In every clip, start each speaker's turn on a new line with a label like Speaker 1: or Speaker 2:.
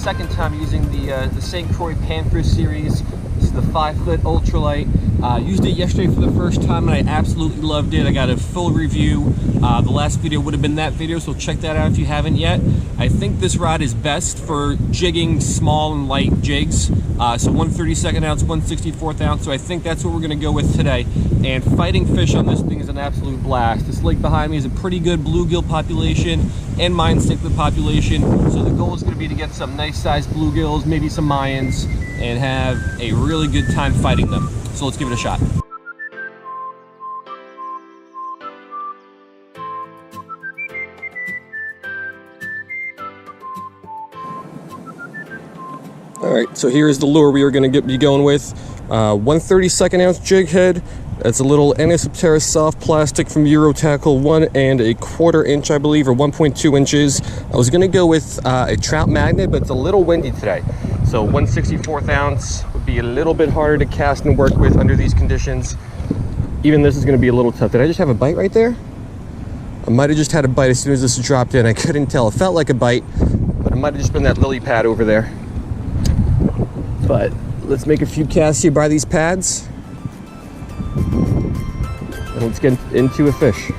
Speaker 1: second time using the same Croix Panfish Series. This is the 5-foot ultralight. Used it yesterday for the first time and I absolutely loved it. I got a full review. The last video would have been that video, so check that out if you haven't yet. I think this rod is best for jigging small and light jigs. So 1/32 ounce, 1/64 ounce. So I think that's what we're going to go with today. And fighting fish on this thing is an absolute blast. This lake behind me is a pretty good bluegill population and Mayan cichlid population. So the goal is going to be to get some nice sized bluegills, maybe some Mayans, and have a really good time fighting them. So let's give it a shot. All right, so here's the lure we are going to be going with. 1/32 ounce jig head. That's a little Anisoptera soft plastic from Eurotackle, 1 1/4 inch, I believe, or 1.2 inches. I was going to go with a trout magnet, but it's a little windy today. So 1/64 ounce would be a little bit harder to cast and work with under these conditions. Even this is going to be a little tough. Did I just have a bite right there? I might have just had a bite as soon as this dropped in. I couldn't tell. It felt like a bite, but it might have just been that lily pad over there. But let's make a few casts here by these pads. And let's get into a fish.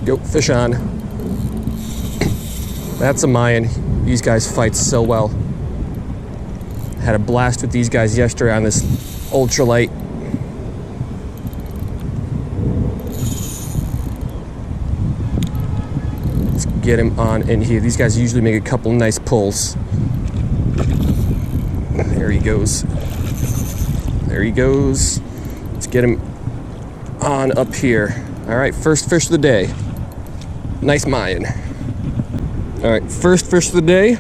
Speaker 1: Go, fish on. That's a Mayan. These guys fight so well. Had a blast with these guys yesterday on this ultralight. Let's get him on in here. These guys usually make a couple nice pulls. There he goes. There he goes. Let's get him on up here. All right, first fish of the day. Nice Mayan. All right, first fish of the day.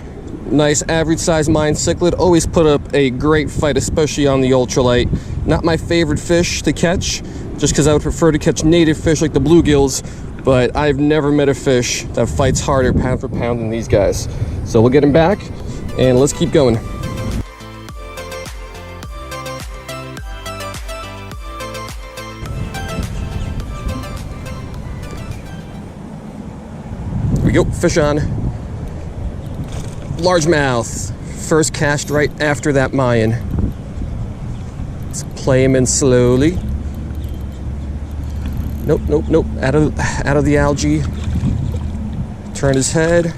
Speaker 1: Nice average size Mayan cichlid. Always put up a great fight, especially on the ultralight. Not my favorite fish to catch, just because I would prefer to catch native fish like the bluegills, but I've never met a fish that fights harder pound for pound than these guys. So we'll get him back and let's keep going. Here we go, fish on. Largemouth, first cast right after that Mayan. Let's play him in slowly. Nope, nope, nope. Out of the algae. Turn his head,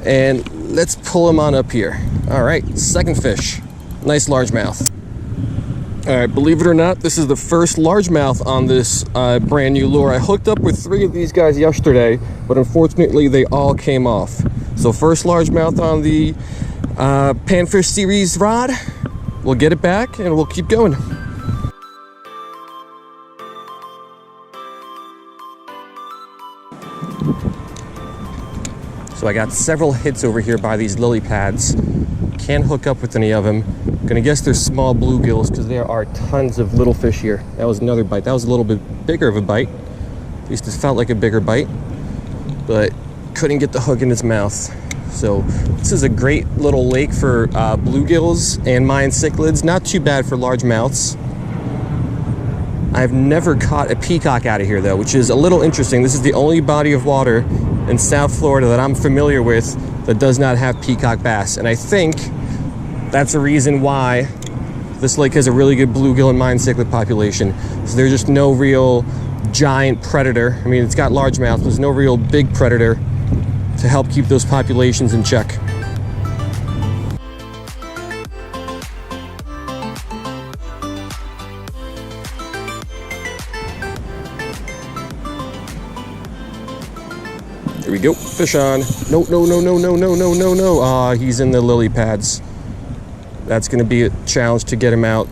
Speaker 1: and let's pull him on up here. All right, second fish. Nice largemouth. All right, believe it or not, this is the first largemouth on this brand new lure. I hooked up with 3 of these guys yesterday, but unfortunately they all came off. So first largemouth on the Panfish Series rod. We'll get it back and we'll keep going. So I got several hits over here by these lily pads. Can't hook up with any of them. Gonna guess they're small bluegills because there are tons of little fish here. That was another bite. That was a little bit bigger of a bite. At least it felt like a bigger bite, but couldn't get the hook in its mouth. So this is a great little lake for bluegills and Mayan cichlids. Not too bad for largemouths. I've never caught a peacock out of here though, which is a little interesting. This is the only body of water in South Florida that I'm familiar with that does not have peacock bass. And I think that's a reason why this lake has a really good bluegill and Mayan cichlid population. So there's just no real giant predator. I mean, it's got largemouth, but there's no real big predator to help keep those populations in check. There we go, fish on. No, no, no, no, no, no, no, no, no. Ah, he's in the lily pads. That's gonna be a challenge to get him out.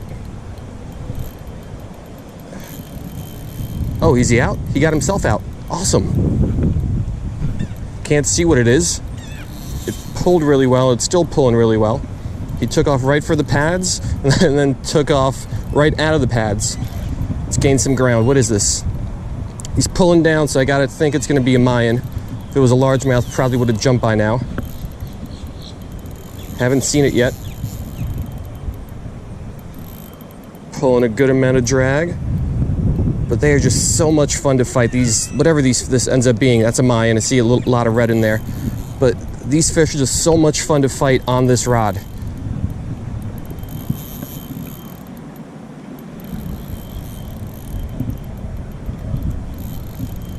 Speaker 1: Oh, is he out? He got himself out. Awesome. Can't see what it is. It pulled really well. It's still pulling really well. He took off right for the pads and then took off right out of the pads. Let's gain some ground. What is this? He's pulling down, so I gotta think it's gonna be a Mayan. If it was a largemouth, probably would have jumped by now. Haven't seen it yet. Pulling a good amount of drag. But they are just so much fun to fight. These, whatever this ends up being, that's a Mayan. I see a lot of red in there. But these fish are just so much fun to fight on this rod.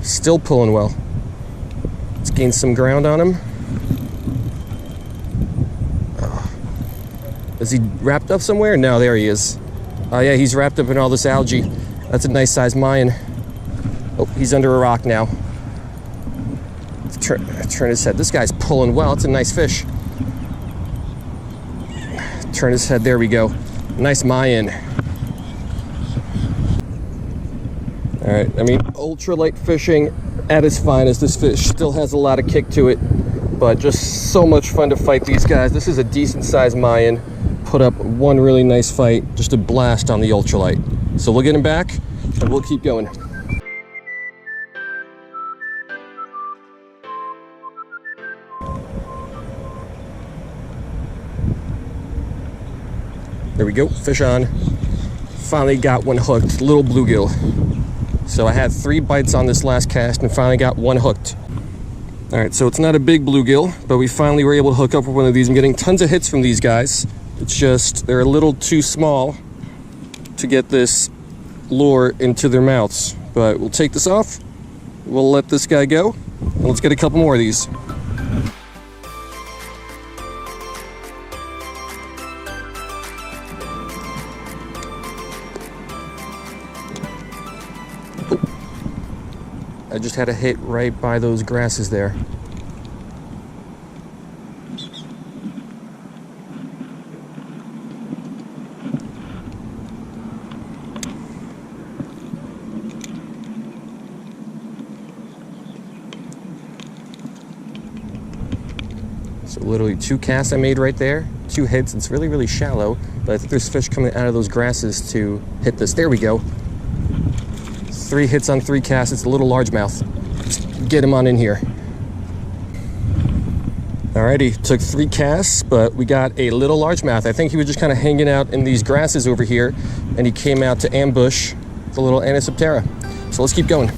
Speaker 1: Still pulling well. Let's gain some ground on him. Oh. Is he wrapped up somewhere? No, there he is. Oh yeah, he's wrapped up in all this algae. That's a nice sized Mayan. Oh, he's under a rock now. Turn his head. This guy's pulling well. It's a nice fish. Turn his head. There we go. Nice Mayan. All right. I mean, ultralight fishing at its finest. This fish still has a lot of kick to it, but just so much fun to fight these guys. This is a decent sized Mayan. Put up one really nice fight. Just a blast on the ultralight. So we'll get him back and we'll keep going. There we go, fish on. Finally got one hooked, little bluegill. So I had 3 bites on this last cast and finally got one hooked. All right, so it's not a big bluegill, but we finally were able to hook up with one of these. I'm getting tons of hits from these guys. It's just, they're a little too small to get this lure into their mouths. But we'll take this off, we'll let this guy go, and let's get a couple more of these. I just had a hit right by those grasses there. So literally 2 casts I made right there, 2 hits. It's really, really shallow, but I think there's fish coming out of those grasses to hit this. There we go. 3 hits on 3 casts. It's a little largemouth. Let's get him on in here. Alrighty, took 3 casts, but we got a little largemouth. I think he was just kind of hanging out in these grasses over here, and he came out to ambush the little Anisoptera. So let's keep going.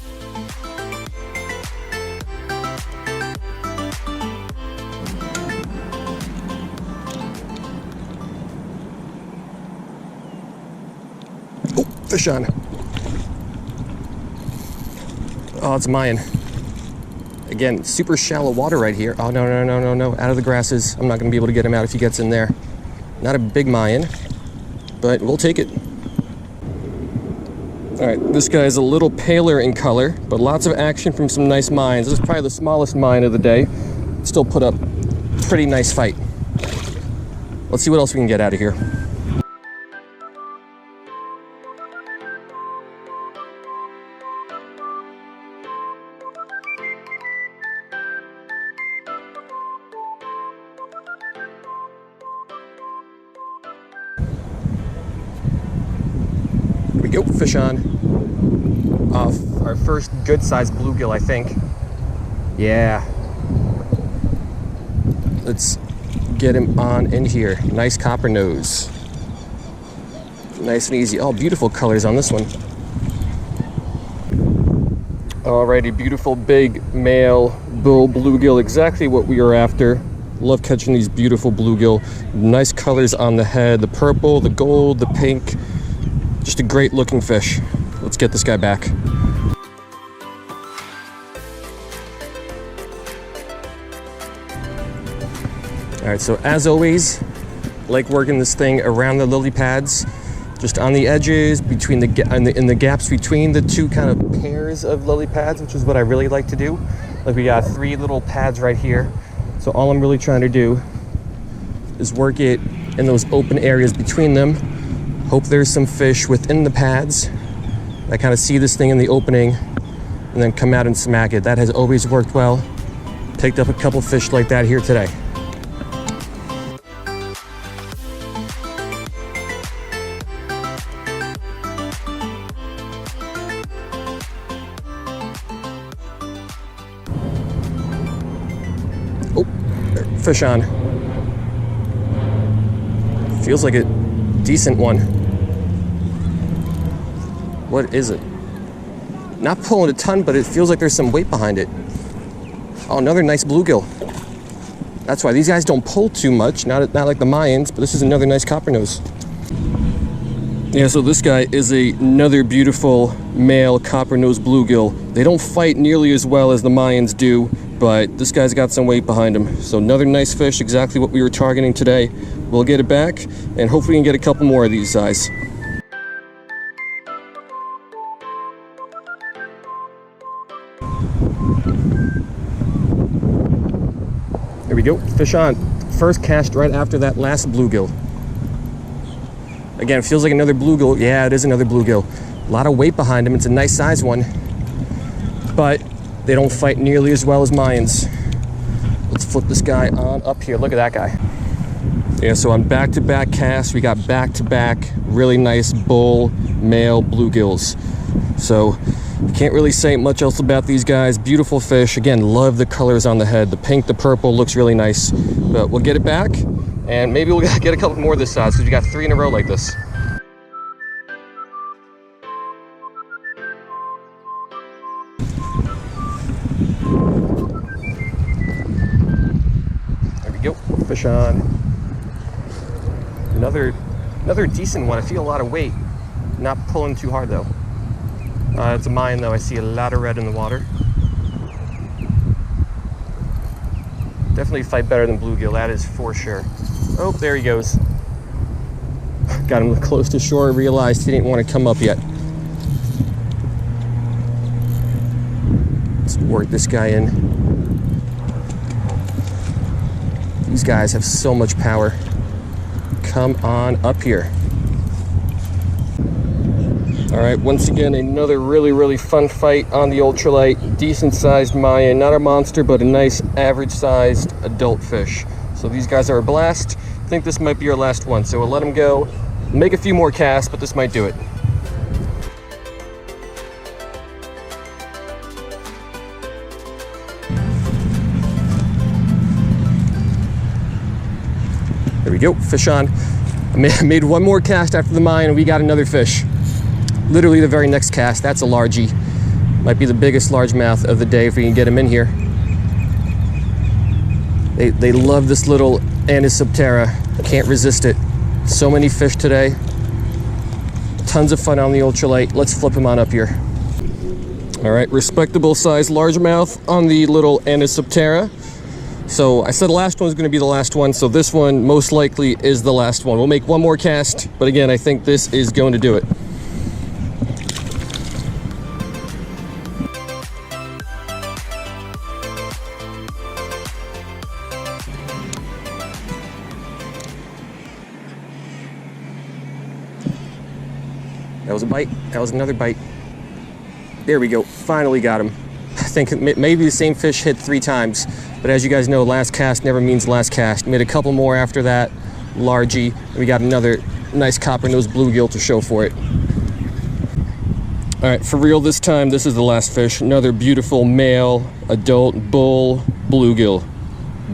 Speaker 1: Oh, fish on. Oh, it's Mayan. Again, super shallow water right here. Oh, no, no, no, no, no. Out of the grasses. I'm not going to be able to get him out if he gets in there. Not a big Mayan, but we'll take it. All right, this guy is a little paler in color, but lots of action from some nice Mayans. This is probably the smallest Mayan of the day. Still put up a pretty nice fight. Let's see what else we can get out of here. Here we go, fish on. Our first good sized bluegill, I think. Yeah. Let's get him on in here. Nice coppernose. Nice and easy. Oh, beautiful colors on this one. Alrighty, beautiful big male bull bluegill. Exactly what we are after. Love catching these beautiful bluegill. Nice colors on the head. The purple, the gold, the pink. Just a great looking fish. Let's get this guy back. All right, so as always, like working this thing around the lily pads, just on the edges, between in the gaps between the 2 kind of pairs of lily pads, which is what I really like to do. Like we got 3 little pads right here. So all I'm really trying to do is work it in those open areas between them. Hope there's some fish within the pads. I kind of see this thing in the opening and then come out and smack it. That has always worked well. Picked up a couple fish like that here today. Oh, fish on. Feels like a decent one. What is it? Not pulling a ton, but it feels like there's some weight behind it. Oh, another nice bluegill. That's why these guys don't pull too much, not like the Mayans, but this is another nice coppernose. Yeah, so this guy is another beautiful male coppernose bluegill. They don't fight nearly as well as the Mayans do, but this guy's got some weight behind him. So another nice fish, exactly what we were targeting today. We'll get it back, and hopefully we can get a couple more of these guys. There we go, fish on. First cast right after that last bluegill. Again, it feels like another bluegill. Yeah, it is another bluegill. A lot of weight behind him. It's a nice size one, but they don't fight nearly as well as Mayans. Let's flip this guy on up here. Look at that guy. Yeah, so on back-to-back casts, we got back-to-back really nice bull male bluegills. So can't really say much else about these guys. Beautiful fish. Again, love the colors on the head. The pink, the purple looks really nice. But we'll get it back, and maybe we'll get a couple more this size because we got 3 in a row like this. There we go. Fish on. Another decent one. I feel a lot of weight. Not pulling too hard though. It's a Mayan though. I see a lot of red in the water. Definitely fight better than bluegill, that is for sure. Oh, there he goes. Got him close to shore, realized he didn't want to come up yet. Let's work this guy in. These guys have so much power. Come on up here. All right, once again, another really fun fight on the ultralight. Decent sized Mayan, not a monster, but a nice average sized adult fish. So these guys are a blast. I think this might be our last one, so we'll let them go. Make a few more casts, but this might do it. There we go, fish on. I made one more cast after the Mayan and we got another fish. Literally the very next cast, that's a largie. Might be the biggest largemouth of the day if we can get him in here. They love this little Anisoptera. Can't resist it. So many fish today. Tons of fun on the ultralight. Let's flip him on up here. All right, respectable size largemouth on the little Anisoptera. So I said the last one's gonna be the last one, so this one most likely is the last one. We'll make one more cast, but again, I think this is going to do it. That was a bite. That was another bite. There we go. Finally got him. I think maybe the same fish hit 3 times, but as you guys know, last cast never means last cast. Made a couple more after that, largie. We got another nice coppernose bluegill to show for it. All right, for real this time, this is the last fish. Another beautiful male, adult, bull, bluegill.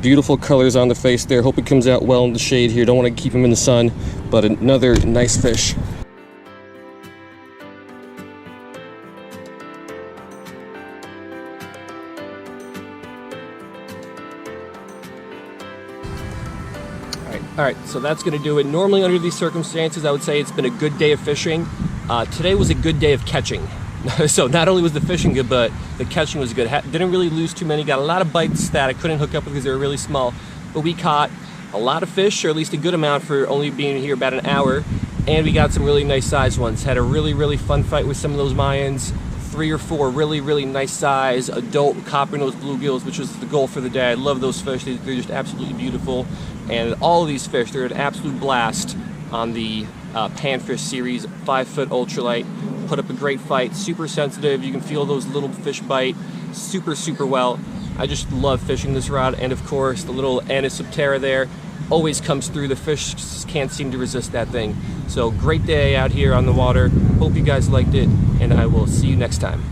Speaker 1: Beautiful colors on the face there. Hope it comes out well in the shade here. Don't want to keep him in the sun, but another nice fish. All right, so that's gonna do it. Normally under these circumstances, I would say it's been a good day of fishing. Today was a good day of catching. So not only was the fishing good, but the catching was good. Didn't really lose too many. Got a lot of bites that I couldn't hook up with because they were really small. But we caught a lot of fish, or at least a good amount for only being here about an hour. And we got some really nice sized ones. Had a really fun fight with some of those Mayans. 3 or 4 really nice size adult coppernose bluegills, which was the goal for the day. I love those fish. They're just absolutely beautiful. And all of these fish, they're an absolute blast on the Panfish Series 5-foot ultralight. Put up a great fight, super sensitive. You can feel those little fish bite super well. I just love fishing this rod, and of course the little Anisoptera there always comes through. The fish just can't seem to resist that thing. So great day out here on the water. Hope you guys liked it, and I will see you next time.